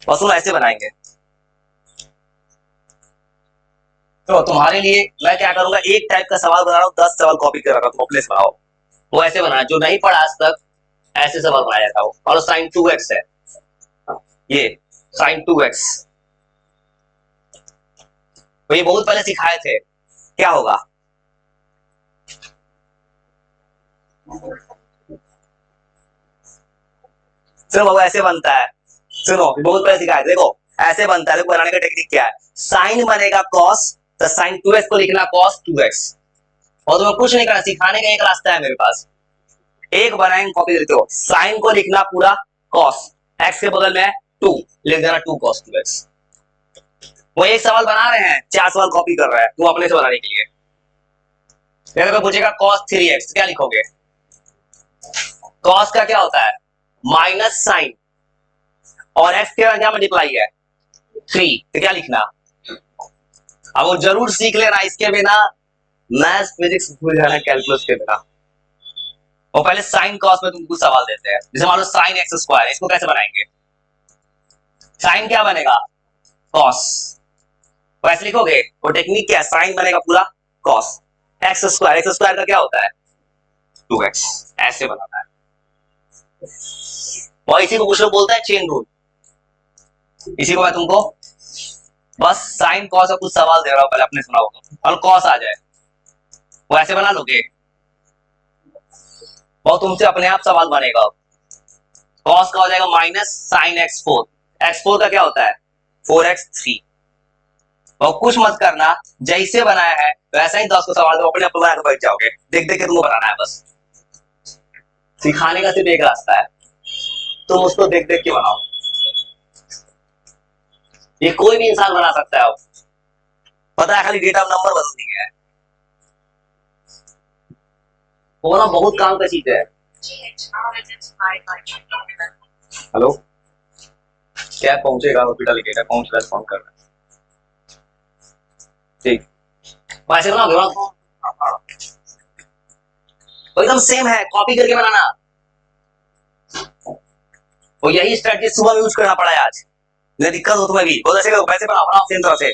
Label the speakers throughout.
Speaker 1: और सुनो ऐसे बनाएंगे। तो तुम्हारे लिए मैं क्या करूंगा, एक टाइप का सवाल बना रहा हूँ, 10 सवाल कॉपी कर रहा हूँ, तुम अपने से बनाओ। वो ऐसे बनाना जो नहीं पढ़ा आज तक, ऐसे सवाल बनाया जाता हो। और साइन 2x है, ये साइन 2x, तो ये बहुत पहले सिखाए थे, क्या होगा। सुनो बाबू ऐसे बनता है, सुनो बहुत पहले सिखाए थे, देखो ऐसे बनता है। देखो बनाने का टेक्निक क्या है, साइन बनेगा कॉस, तो साइन 2x को लिखना कॉस 2x। और तुम्हें कुछ नहीं करना, सिखाने का एक रास्ता है मेरे पास, एक बनाएंगे कॉपी देते हो, साइन को लिखना पूरा कॉस, एक्स के बगल में 2 लिख देना 2 cos 2x। वो एक सवाल बना रहे हैं, 4 सवाल कॉपी कर रहा है तुम अपने से बनाने के लिए। अगर पूछेगा cos 3x क्या लिखोगे, cos का क्या होता है माइनस साइन, और x के क्या मल्टीप्लाई है 3, तो क्या लिखना। अब वो जरूर सीख लेना, इसके बिना मैथ्स फिजिक्स भूल जाना, कैलकुलस के बिना। वो पहले साइन कॉस में तुमको सवाल देते हैं, जैसे मान लो साइन एक्स स्क्वायर, इसको कैसे बनाएंगे, साइन क्या बनेगा कॉस, तो ऐसे लिखोगे। वो टेक्निक क्या है, साइन बनेगा पूरा कॉस, एक्स स्क्वायर का क्या होता है 2x, ऐसे बनाना है। और इसी को कुछ लोग बोलता है चेन रूल। इसी को मैं तुमको बस साइन कॉस का कुछ सवाल दे रहा हूं, पहले अपने सुनाओ और कॉस आ जाए, वो ऐसे बना लोगे, और तुमसे अपने आप सवाल बनेगा। कॉस का हो जाएगा माइनस साइन x4, x4 का क्या होता है 4x3। और कुछ मत करना, जैसे बनाया है वैसा ही 10 को सवाल दो, अपने अपना बैठ जाओगे, देख देख के तुमको बनाना है। बस सिखाने का सिर्फ एक रास्ता है, तुम उसको देख देख के बनाओ। ये कोई भी इंसान बना सकता है, पता है, खाली डेटा नंबर बदल दिया है, वो ना बहुत काम का चीज है। हेलो, क्या पहुंचेगा हॉस्पिटल लिखेगा, कौन सा रेस्पॉन्ड कर रहा है, ठीक वैसे बनाओगे तो एकदम सेम है, कॉपी करके बनाना। और यही स्ट्रेटजी सुबह में यूज करना पड़ा है आज, मुझे दिक्कत हो तुम्हें भी, बहुत ऐसे वैसे बनाओ सेम तरह से।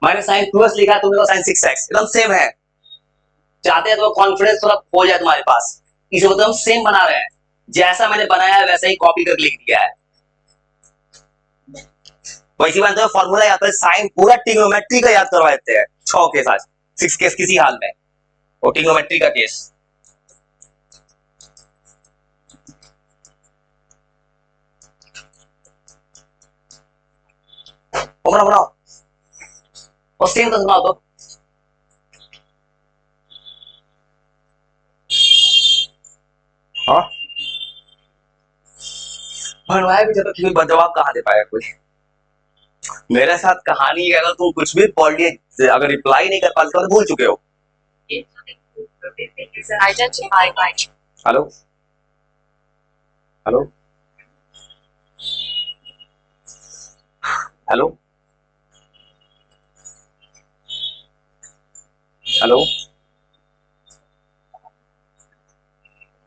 Speaker 1: मैंने साइन 2x लिखा, तुमने तो साइन 6x, एकदम सेम है। चाहते हैं तो कॉन्फिडेंस थोड़ा हो जाए तुम्हारे पास, इसे एकदम सेम बना रहे हैं, जैसा मैंने बनाया है वैसा ही कॉपी करके लिख दिया है। वैसी बात है, फॉर्मूला याद कर, साइन पूरा ट्रिग्नोमेट्री का याद करवा देते हैं 6 केस, आज 6 केस किसी हाल में, और ट्रिग्नोमेट्री का केस। बनाओ बनाओ, और सेम तो बनाओ तो। हाँ बनवाया भी जब तक जवाब कहाँ दे पाया कोई। मेरे साथ कहानी है, अगर तुम कुछ भी पढ़ लिए, अगर रिप्लाई नहीं कर पाते तो भूल चुके हो। हेलो हेलो हेलो हेलो,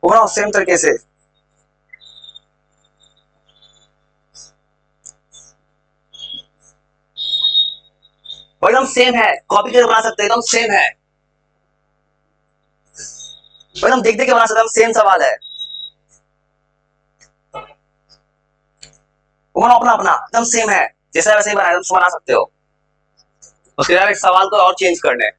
Speaker 1: बनाओ सेम तरीके से। एकदम सेम है, कॉपी करके बना सकते हैं, एकदम सेम है, एकदम देख देख के बना सकते हैं, सेम सवाल है। बनाओ अपना अपना, एकदम सेम है, जैसा वैसे ही बना सकते हो। उसके बाद एक सवाल को और चेंज करने,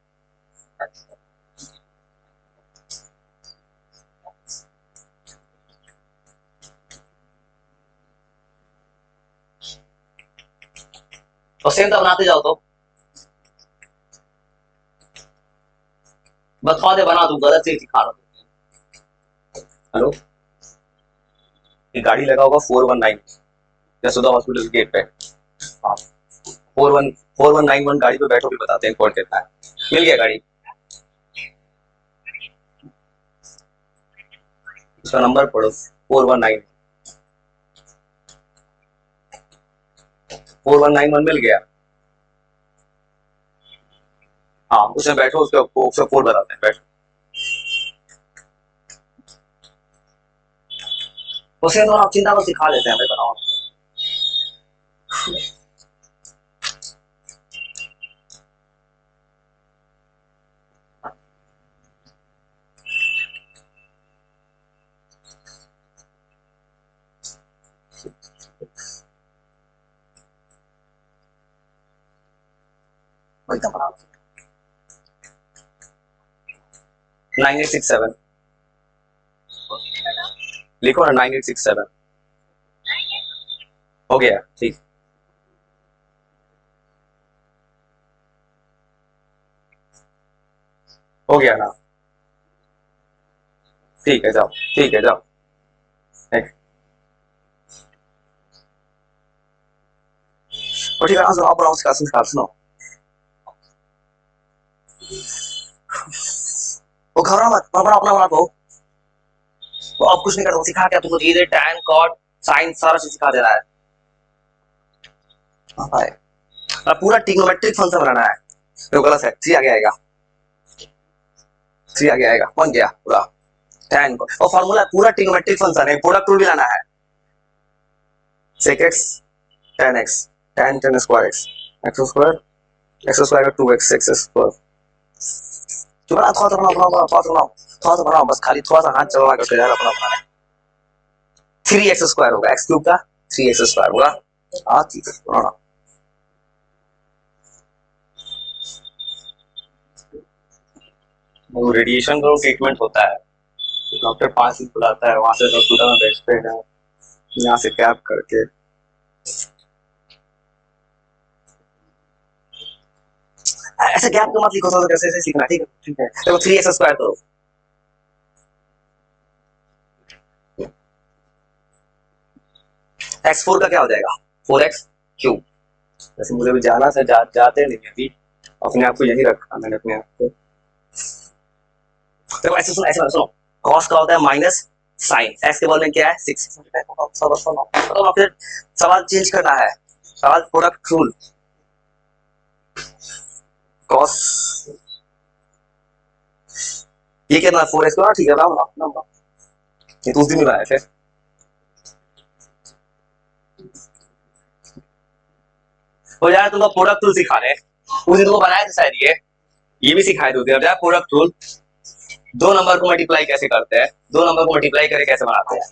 Speaker 1: और सेम तो बनाते जाओ, तो बता दे बना, तू गलत से सिखा रहा हूँ। हेलो, ये गाड़ी लगा होगा 419 जसोदा हॉस्पिटल गेट पे, हाँ 4191 गाड़ी पे बैठो, भी बताते हैं कोड कितना है। मिल गया गाड़ी, उसका नंबर पढ़ो 4191 मिल गया। हाँ उसमें बैठो, उसका कोड बताते हैं, बैठो। उसे तो आप चिंता को सिखा देते हैं, बताओ। 9867 लिखो ना, 9867 हो गया, ठीक। हो गया ना, ठीक है, जाओ, ठीक है, जाओ। नेक्स्ट। और ठीक है, सुनो, आप बनाओ उसका सुनो। वो घबरा मत, अपना अपना बना दो। वो अब कुछ नहीं करता, सिखा क्या तुमको, धीरे टैन कॉट साइन सारा चीज सिखा दे रहा है। अब पूरा ट्रिग्नोमेट्रिक फंक्शन बनाना है, तो गलत है, 3 आगे आएगा, 3 आगे आएगा, बन गया पूरा टैन कॉट। और फार्मूला पूरा ट्रिग्नोमेट्रिक फंक्शन है, प्रोडक्ट रूल भी लाना है। sec x tan x tan square x x square का 2x x स्क्वायर। थोड़ा थोड़ा बनाओ, बस खाली थोड़ा सा हाथ चलवा करके यार अपना बनाना है। 3x स्क्वायर होगा, x क्यूब का 3x स्क्वायर होगा। हाँ ठीक है, बनाना। वो रेडिएशन का ट्रीटमेंट होता है, डॉक्टर 5 दिन बुलाता है, वहां से हॉस्पिटल में भेजते हैं, यहाँ से कैब करके। ऐसे गैप को मत लिखो, कैसे ऐसे सीखना, ठीक है, ठीक है। देखो 3x स्क्वायर करो, x4 का क्या हो जाएगा, 4x क्यूब। वैसे मुझे भी जाना से जाते नहीं अभी, अपने आप को यही रखा मैंने अपने आप को। देखो ऐसे सुनो, ऐसे सुनो, cos का होता है माइनस साइन, x के बदले में क्या है 6। तो फिर सवाल चेंज करना है, सवाल प्रोडक्ट रूल। cos ये कितना 4x का, ठीक है, ना ये तो उस दिन ही बनाए थे। तो यार तुमको प्रोडक्ट रूल सिखा रहे, उस दिन तुमको बनाए थे शायद, ये भी सिखाए थे। अब यार प्रोडक्ट रूल, 2 नंबर को मल्टीप्लाई कैसे करते हैं, 2 नंबर को मल्टीप्लाई करके कैसे बनाते हैं।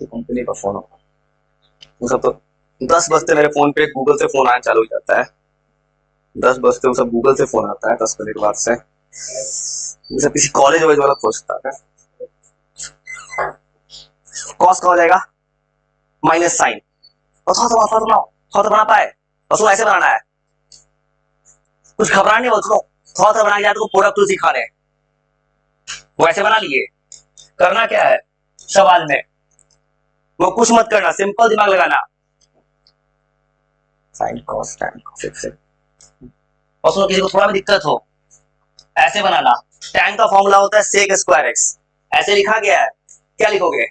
Speaker 1: कंपनी का फोन होगा, वो सब तो 10 बजते मेरे फोन पे गूगल से फोन आना चालू हो जाता है, 10 बजते वो सब गूगल से फोन आता है, 10 बजे के बाद से सब किसी कॉलेज वॉलेज वाला खोजता है। कॉस का हो जाएगा माइनस साइन, और थोड़ा बना पाए, और ऐसे बनाना है, कुछ घबरा नहीं, थोड़ा बना के तो प्रोडक्ट रूल सिखा रहे, वो ऐसे बना लिए। करना क्या है सवाल में, वो कुछ मत करना, सिंपल दिमाग लगाना, साइन कॉस टैन कॉस। और सुनो, किसी को थोड़ा भी दिक्कत हो, ऐसे बनाना, टैन का फॉर्मूला होता है सेक स्क्वायर एक्स, ऐसे लिखा गया है, क्या लिखोगे,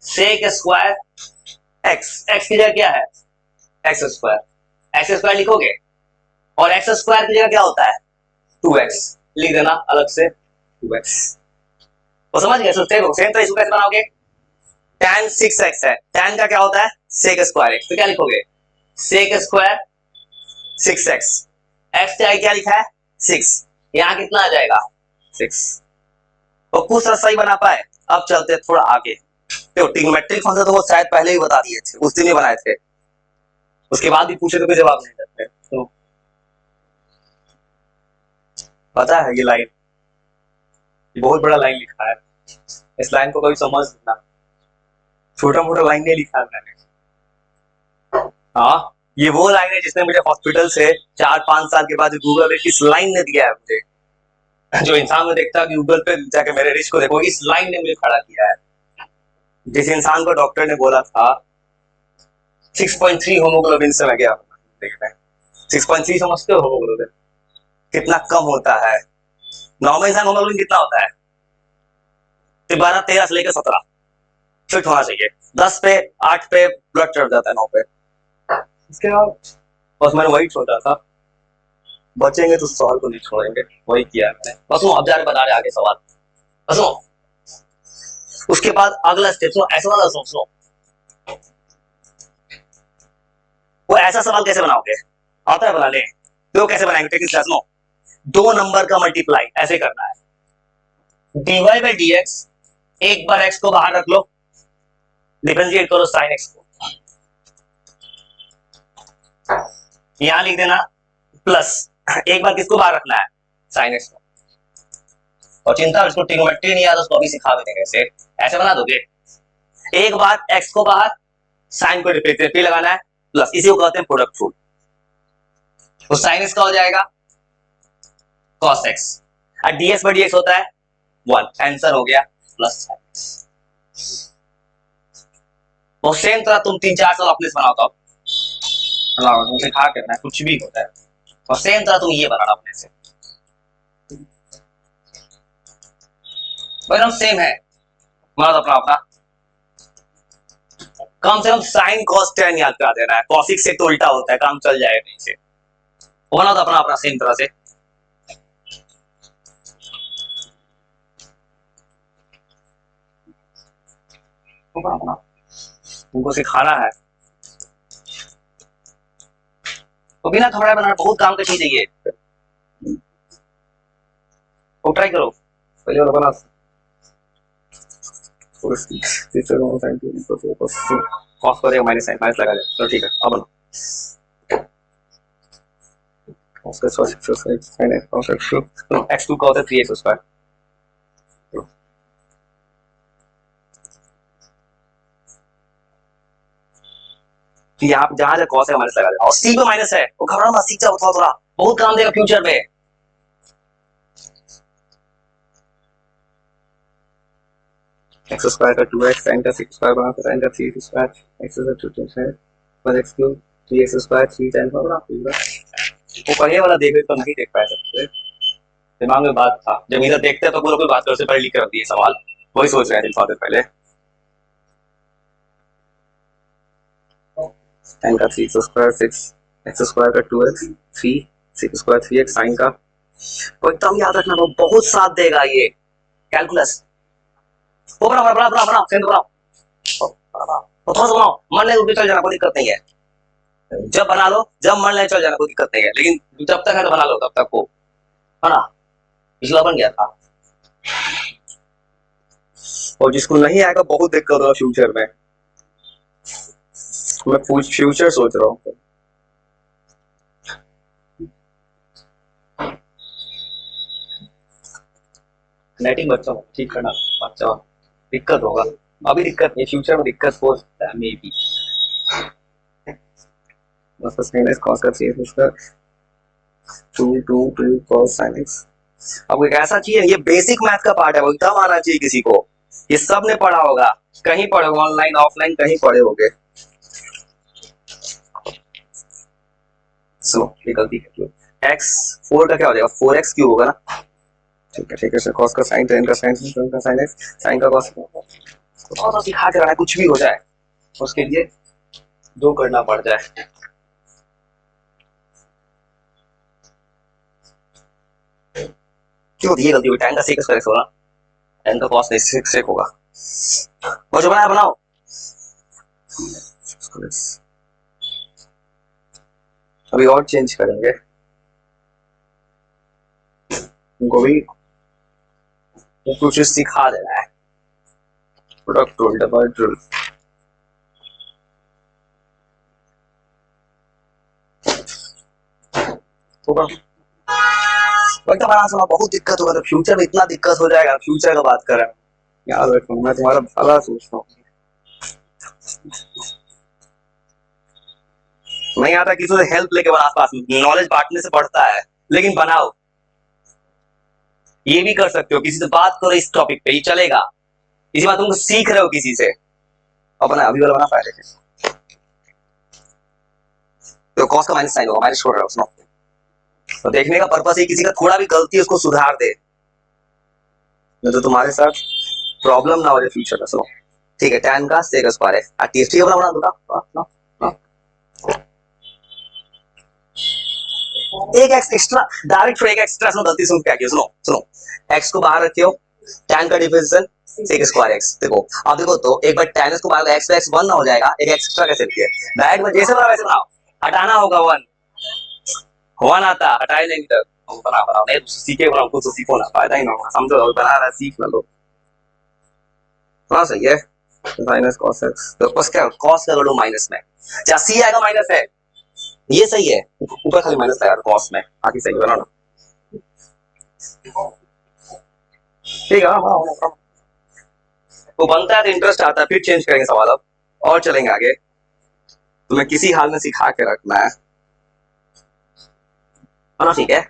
Speaker 1: सेक स्क्वायर एक्स, एक्स की जगह क्या है एक्स स्क्वायर लिखोगे, और एक्स स्क्वायर की जगह क्या होता है 2x, लिख देना अलग से 2x। वो समझ गए, सेम तरीके कैसे बनाओगे, tan 6x है, tan का क्या होता है सेक स्क्वायर x, तो क्या लिखोगे सेक स्क्वायर 6x, x क्या लिखा है 6, यहाँ कितना आ जाएगा 6। तो कुछ सही बना पाए। अब चलते थोड़ा आगे, तो ट्रिग्नोमेट्रिक फंक्शन तो वो शायद पहले ही बता दिए थे, उस दिन ही बनाए थे, उसके बाद भी पूछे तो कोई जवाब नहीं देते। तो पता है ये लाइन, बहुत बड़ा लाइन लिखा है, इस लाइन को कभी समझ लेना, छोटा मोटा लाइन नहीं लिखा है मैंने। हाँ, ये वो लाइन है जिसने मुझे हॉस्पिटल से 4-5 साल के बाद गूगल पे इस लाइन ने दिया है मुझे। जो इंसान में देखता है गूगल पे जाके मेरे रिच को देखो, इस लाइन ने मुझे खड़ा किया है। जिस इंसान को डॉक्टर ने बोला था 6.3 होमोग्लोबिन से मैं गया 6.3 समझते हो होमोग्लोबिन कितना कम होता है, नॉर्मल इंसान होमोग्लोबिन कितना होता है 12-13 से लेकर 17 फिट होना चाहिए, 10 पे 8 पे ब्लड चढ़ जाता है 9 पे। इसके बाद बस मैंने वही सोचा था, बचेंगे तो सवाल को नहीं छोड़ेंगे, वही किया मैंने। बस अब जा रहे बता रहे आगे सवाल, बस उसके बाद अगला स्टेप सुनो, ऐसा वाला सुनो, ऐसा सवाल कैसे बनाओगे? आता है बना ले तो कैसे बनाएंगे? टेक दिस नो, दो नंबर का मल्टीप्लाई ऐसे करना है, dy बाई dx, एक बार x को बाहर रख लो, डिफरेंशिएट करो साइन x को, यहां लिख देना प्लस, एक बार किसको बाहर रखना है? साइन x को। और चिंता, इसको ट्रिग्नोमेट्री नहीं आता उसको अभी सिखा देंगे, कैसे ऐसे बना दोगे, एक बार x को बाहर, साइन को डिफरेंशिएट लगाना है, प्लस, इसी को कहते हैं प्रोडक्ट रूल। तो साइन x का हो जाएगा cos x, और dx बाई dx होता है 1, आंसर हो गया प्लस साइन x। तो सेम तरह तुम 3-4 सवाल अपने से बनाओ, तो तुमसे खा करना है, कुछ भी होता है, और सेम तरह तुम ये बनाना अपने से, एकदम सेम है, मतलब अपना अपना, कम से कम साइन कॉस टेन याद करा देना है, कॉसिक से तो उल्टा होता है, काम चल जाएगा कहीं से, वो बना तो अपना अपना सेम तरह से। उनको सिखाना है, तो बिना घबराए बनाना, बहुत काम का चीज है ये, तो ट्राई करो पहले वाला बना, कॉस करेगा माइनस साइन, माइनस लगा दे, तो ठीक है, अब बनो x2 का होता है 3x स्क्वायर, यहाँ जहां जहां कॉस है माइनस लगा दे, और सी पे माइनस है, वो घबराओ मत, सीख जाओ थोड़ा थोड़ा, बहुत काम देगा फ्यूचर में। एक्स स्क्वायर का 2x, साइन का 6 स्क्वायर बना, साइन का 3 स्क्वायर, एक्स का 2 है पर x cube 3x square 3 time का बना पूरा, वो पहले वाला देख तो नहीं देख पाए सकते, दिमाग में बात था, जब इधर देखते तो कोई बात करने से पहले लिख कर दिए सवाल, वही सोच रहे थे थोड़ा देर पहले। साइन का 3 स्क्वायर 6, एक्स स्क्वायर का 2x 3, 6 स्क्वायर 3x, साइन का, तो एकदम याद रखना, बहुत साथ देगा ये कैलकुलस, वो बना बना बना बना सेंटर बनाओ, तो थोड़ा सा बनाओ, मन नहीं उठ चल जाना, कोई दिक्कत नहीं है, जब बना लो, जब मन नहीं चल जाना कोई दिक्कत नहीं है, लेकिन जब तक है तो बना लो तब तक, वो है ना, पिछला बन गया था। और जिसको नहीं आएगा बहुत दिक्कत होगा फ्यूचर में, मैं फ्यूचर सोच रहा हूँ, नेटिंग बच्चों ठीक करना, बच्चा दिक्कत होगा, अभी दिक्कत नहीं, फ्यूचर में दिक्कत हो सकता है, मे बी। cos का 3 उसका 2 cos sin x, अब एक ऐसा चीज है, ये बेसिक मैथ का पार्ट है, वो एकदम आना चाहिए किसी को, ये सब ने पढ़ा होगा, कहीं पढ़े होगा, ऑनलाइन ऑफलाइन कहीं पढ़े होगे, सो ये गलती कर लो, x 4 का क्या हो जाएगा 4x क्यूब होगा ना, ठीक है ठीक है, cos का sin, tan का sin, tan का sin x, sin का cos, तो सिखा के रखना, कुछ भी हो जाए उसके लिए दो करना पड़ जाए। क्यों ये गलती हुई, tan का sec स्क्वायर होगा, tan का cos sec होगा, वो जो बनाया बनाओ, अभी और चेंज करेंगे, उनको भी कुछ सिखा देना है, प्रोडक्ट रूल, डबल रूल, एकदम आराम से, बहुत दिक्कत होगा, तो फ्यूचर में इतना दिक्कत हो जाएगा, फ्यूचर का बात कर रहे हैं, याद रखो मैं तुम्हारा भला सोचता हूँ, नहीं आता किसी से हेल्प लेके बना, आसपास नॉलेज बांटने से बढ़ता है, लेकिन बनाओ, ये भी कर सकते हो, किसी से बात करो इस टॉपिक पे, ये चलेगा, इसी बात तुम सीख रहे हो किसी से, अपना अभी वाला बना फायदे से, तो कॉस का माइनस साइन होगा, माइनस छोड़ रहा है उसमें, तो देखने का पर्पस है किसी का थोड़ा भी गलती है उसको सुधार दे, तो तुम्हारे साथ प्रॉब्लम ना हो जाए फ्यूचर में, सुनो ठीक है, tan का sec स्क्वायर है, टीएसटी का बना दूंगा, एक एक्स एक्स्ट्रा, डायरेक्ट एक एक्स्ट्रा, सुनो गलती सुन क्या किया, सुनो सुनो, x को बाहर रखियो, tan का डिफरेंशियल sec स्क्वायर x, देखो अब देखो, तो एक बार tan को बाहर x तो x 1 ना हो जाएगा, एक एक्स्ट्रा कैसे लिया, डायरेक्ट में जैसे बना वैसे बनाओ, हटाना होगा 1 1 आता हटाए नहीं तक बनाओ नहीं सीखे बनाओ कुछ तो सीखो ना, फायदा ही ना होगा, समझो बना रहा सीख ना लो। हाँ सही है। माइनस कॉस एक्स तो बस क्या कॉस का लो माइनस में, क्या सी आएगा माइनस है, ये सही है, ऊपर खाली माइनस लगा कॉस में, आगे सही बनाओ ना। ठीक है वो बनता है तो इंटरेस्ट आता है, फिर चेंज करेंगे सवाल अब और चलेंगे आगे। तुम्हें किसी हाल में सिखा के रखना है, ठीक है।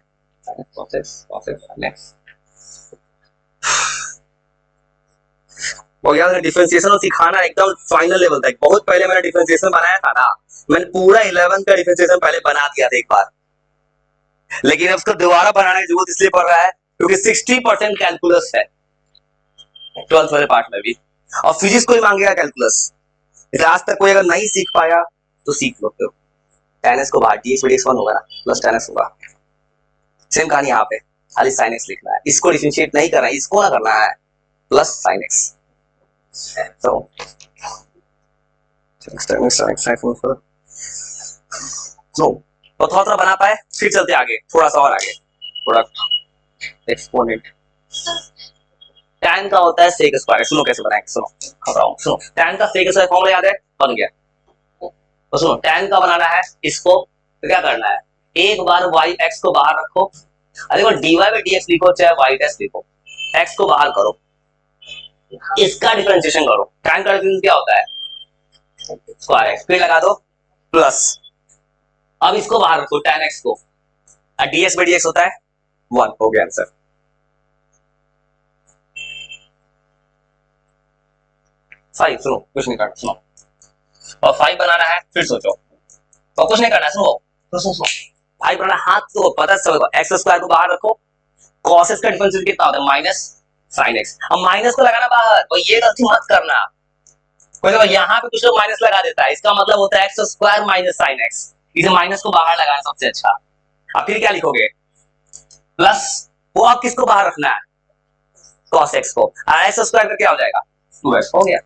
Speaker 1: और यार डिफरेंशिएशन और सिखाना एकदम फाइनल लेवल तक, बहुत पहले मैंने डिफरेंशिएशन बनाया था ना, मैंने पूरा 11 का डिफरेंशिएशन पहले बना दिया था एक बार, लेकिन अब उसको दोबारा बनाने की जरूरत इसलिए पड़ रहा है क्योंकि 60% कैलकुलस है 12th वाले पार्ट में भी, और फिजिक्स को ही मांगेगा कैलकुलस, इसलिए आज तक कोई अगर नहीं सीख पाया तो सीख लो। तो tan x को बाहर dx बड़ी x1 होगा ना प्लस tan x होगा, सेम कहानी यहाँ पे खाली sin x लिखना है, इसको डिफरेंशिएट नहीं करना है, इसको ना करना है प्लस sin x। तो तो थोड़ा बना पाए, फिर चलते आगे थोड़ा सा और आगे, थोड़ा एक्सपोनेंट tan का होता है sec स्क्वायर, सुनो कैसे बनाएंगे, सुनो खबराओ सुनो, tan का sec स्क्वायर फॉर्मूला याद है, बन गया। तो सुनो tan का बनाना है इसको, तो क्या करना है, एक बार y x को बाहर रखो, अरे वो dy by dx लिखो चाहे y डैश लिखो, x को बाहर करो, इसका डिफरेंशिएशन करो, tan का डिफरेंशिएशन क्या होता है स्क्वायर x, फिर लगा दो प्लस, अब इसको बाहर रखो tan x को, dx by dx होता है 1, हो गया आंसर। फाइव सुनो कुछ नहीं करना, सुनो और 5 बनाना है, फिर सोचो और कुछ नहीं करना है, सुनो सुनो 5 बनाना, हाथ तो पता चलेगा, एक्स स्क्वायर को बाहर रखो, cos x का डिफरेंशियल कितना होता है माइनस sin x, अब माइनस को लगाना बाहर, और ये गलती मत करना, कोई तो यहाँ पे कुछ लोग माइनस लगा देता है, इसका मतलब होता है x square minus sin x, इसे माइनस को बाहर लगाना सबसे अच्छा। अब फिर क्या लिखोगे प्लस, वो आप किसको बाहर रखना है cos x को, एक्स स्क्वायर का क्या हो जाएगा 2x, हो गया।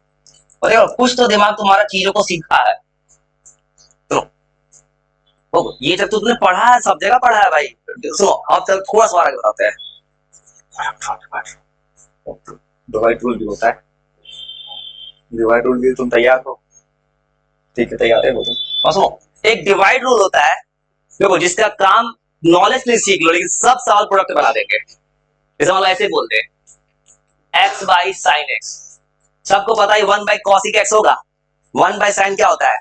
Speaker 1: और देखो कुछ तो दिमाग तुम्हारा चीजों को सीखा है, तो ये जब तुमने पढ़ा है सब जगह पढ़ा है भाई, सुनो अब चल थोड़ा सा आगे बताते हैं। डिवाइड रूल भी होता है, डिवाइड रूल भी तुम तैयार हो, ठीक है तैयार है वो तुम, सुनो एक डिवाइड रूल होता है देखो, जिसका काम नॉलेज के लिए सीख लो, लेकिन सब सवाल प्रोडक्ट बना देंगे, जैसे मतलब ऐसे बोलते हैं x बाई साइन एक्स, सबको पता है 1 बाई कॉसिक एक्स होगा, 1 बाई साइन क्या होता है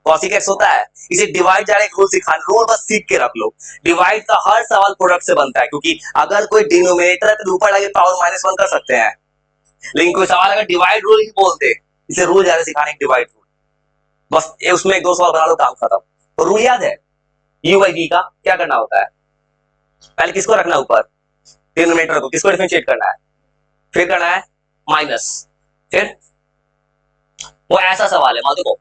Speaker 1: कॉसिक एक्स होता है, इसे डिवाइड डायरेक्ट रूल सिखा, रूल बस सीख के रख लो, डिवाइड का हर सवाल प्रोडक्ट से बनता है, क्योंकि अगर कोई डिनोमिनेटर है तो ऊपर लगे पावर -1 कर सकते हैं, लेकिन कोई सवाल अगर डिवाइड रूल ही बोलते, इसे रूल ज्यादा सिखाने डिवाइड रूल, बस ये उसमें 1-2 सवाल बना लो काम खत्म। तो रूल याद है u बाई v का क्या करना होता है, पहले किसको रखना ऊपर डिनोमिनेटर को, किसको डिफरेंशिएट करना है, फिर करना है माइनस, फिर वो ऐसा सवाल है मान देखो,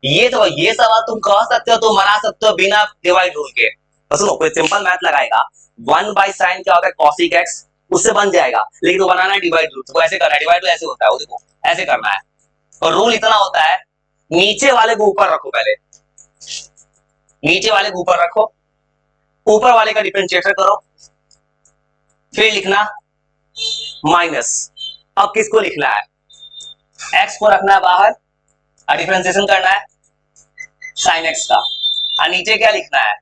Speaker 1: ये सवाल तुम कह सकते हो, तुम बना सकते हो बिना डिवाइड रूल के, तो सुनो कोई सिंपल मैथ लगाएगा 1 बाई साइन क्या होता है कॉसिक एक्स, उससे बन जाएगा, लेकिन तो बनाना है डिवाइड रूल, तो ऐसे करना है, डिवाइड रूल ऐसे होता है, वो देखो ऐसे करना है, और रूल इतना होता है नीचे वाले को ऊपर रखो, पहले नीचे वाले को ऊपर रखो, ऊपर वाले का डिफरेंशिएटर करो, फिर लिखना माइनस, अब किसको लिखना है एक्स को रखना है बाहर, और डिफरेंशिएशन करना है sin x का, और नीचे क्या लिखना है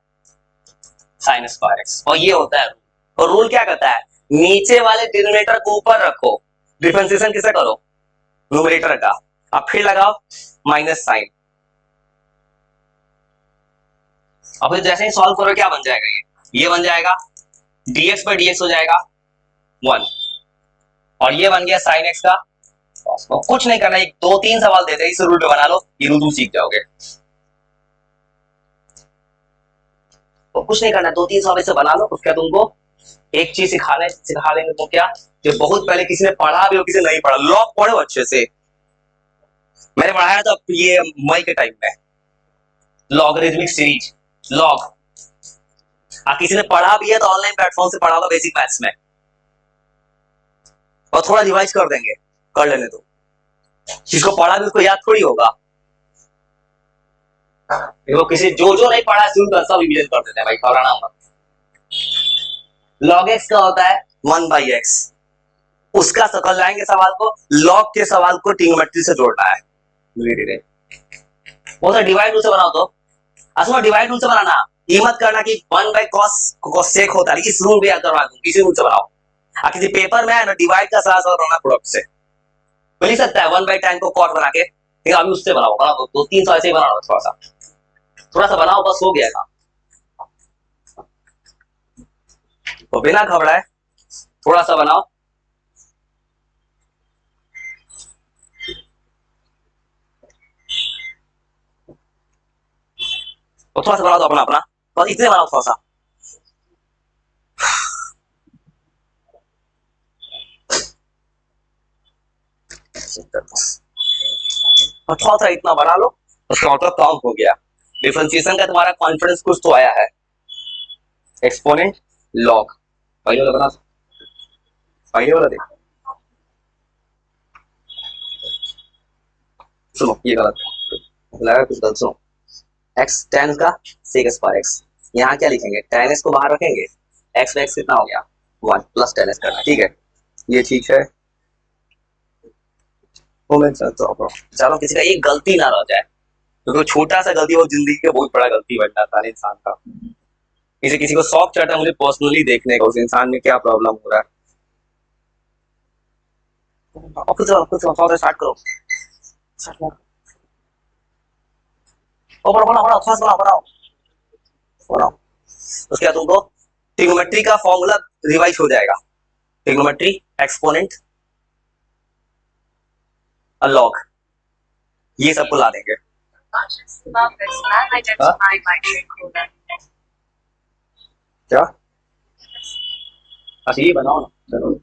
Speaker 1: sin स्क्वायर x, और ये होता है रूल। और रूल क्या कहता है नीचे वाले डिनोमिनेटर को ऊपर रखो, डिफरेंशिएशन किसे करो न्यूमरेटर का, अब फिर लगाओ माइनस साइन, अब फिर जैसे ही सॉल्व करो क्या बन जाएगा, ये बन जाएगा dx पर dx हो जाएगा 1, और ये बन गया sin x का, कुछ नहीं करना, 2-3 सवाल देते इस रूल पे बना लो, ये रूल तुम सीख जाओगे, तो कुछ नहीं करना 2-3 सवाल से बना लो, उसके बाद तुमको एक चीज सिखा देंगे, तो क्या जो बहुत पहले किसी ने पढ़ा भी हो किसी ने नहीं पढ़ा, लॉग पढ़ो अच्छे से, मैंने पढ़ाया था ये मई के टाइम में लॉगरिथमिक सीरीज लॉग, किसी ने पढ़ा भी है तो ऑनलाइन प्लेटफॉर्म से पढ़ा होगा बेसिक मैथ्स में, और थोड़ा रिवाइज कर देंगे, कर लेने दो, जिसको पढ़ा भी उसको याद थोड़ी होगा, देखो किसी जो नहीं पढ़ा शुरू कर सब रिवीजन कर देते हैं भाई, घबराना मत। log x का होता है 1/x, उसका कल लाएंगे सवाल को, log के सवाल को ट्रिग्नोमेट्री से जोड़ना है धीरे धीरे। वो तो डिवाइड रूल से बनाओ तो, असमा डिवाइड रूल से बनाना, ये मत करना कि 1/cos cosec होता है, इस रूल भी याद करवा दूं, किसी रूल से बनाओ। किसी पेपर में है ना डिवाइड का सारा सवाल होना प्रोडक्ट से, तो लिख सकता है 1/tan को cot बना के, लेकिन अभी उससे बनाओ, बनाओ 2-3 ऐसे ही बनाओ, थोड़ा सा बनाओ, बस हो गया काम। तो बिना घबराए थोड़ा सा बनाओ, तो थोड़ा सा बनाओ तो अपना अपना, बस इतने बनाओ थोड़ा सा। और थोड़ा सा इतना बना लो, उसका मतलब काम हो गया। डिफरेंशिएशन का तुम्हारा कॉन्फिडेंस कुछ तो आया है। एक्सपोनेंट लॉग पहले वाला बना, पहले वाला देख, सुनो ये गलत लगा, कुछ गलत सुनो। x tan का sec स्क्वायर x, यहाँ क्या लिखेंगे, tan x को बाहर रखेंगे, x में x कितना हो गया 1 प्लस tan x करना, ठीक है ये ठीक है। चलो किसी का एक गलती ना रह जाए, क्योंकि छोटा सा गलती वो जिंदगी का बहुत बड़ा गलती बन जाता है इंसान का। किसी को शौक चढ़ता है मुझे पर्सनली देखने का उस इंसान में क्या प्रॉब्लम हो रहा है। स्टार्ट करो, बनाओ। उसके बाद तुमको ट्रिग्नोमेट्री का फॉर्मूला रिवाइज हो जाएगा, ट्रिग्नोमेट्री एक्सपोनेंट लॉग, ये सबको ला देंगे। क्या अच्छा ये बनाओ ना, चलो